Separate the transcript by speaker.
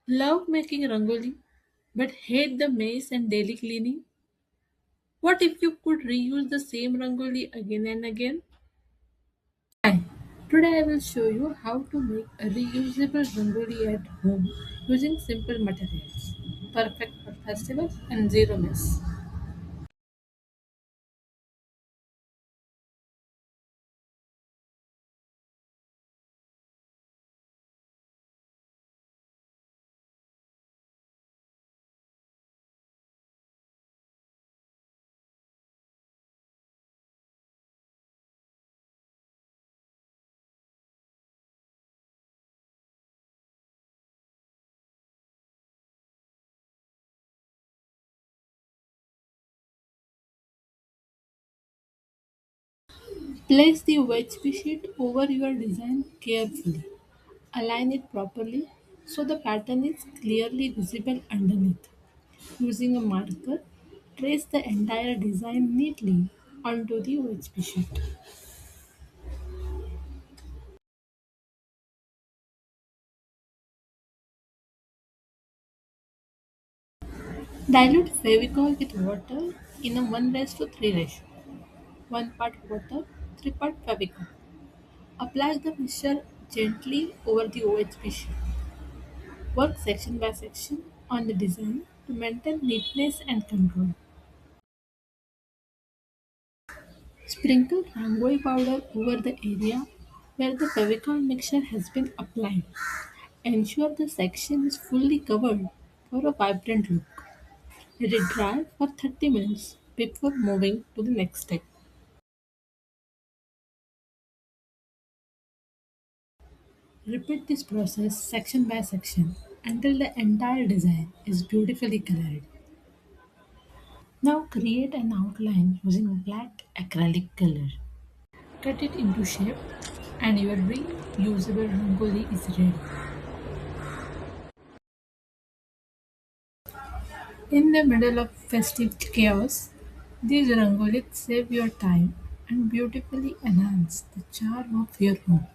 Speaker 1: Love making rangoli, but hate the maze and daily cleaning? What if you could reuse the same rangoli again and again? Hi, today I will show you how to make a reusable rangoli at home using simple materials. Perfect for festivals and zero mess. Place the OHP sheet over your design carefully. Align it properly so the pattern is clearly visible underneath. Using a marker, trace the entire design neatly onto the OHP sheet. Dilute Fevicol with water in a 1:3 ratio. 1 part water, 3 part Fevicol. Apply the mixture gently over the OHP sheet. Work section by section on the design to maintain neatness and control. Sprinkle rangoli powder over the area where the Fevicol mixture has been applied. Ensure the section is fully covered for a vibrant look. Let it dry for 30 minutes before moving to the next step. Repeat this process section by section until the entire design is beautifully colored. Now create an outline using black acrylic color. Cut it into shape and your reusable rangoli is ready. In the middle of festive chaos, these rangolis save your time and beautifully enhance the charm of your home.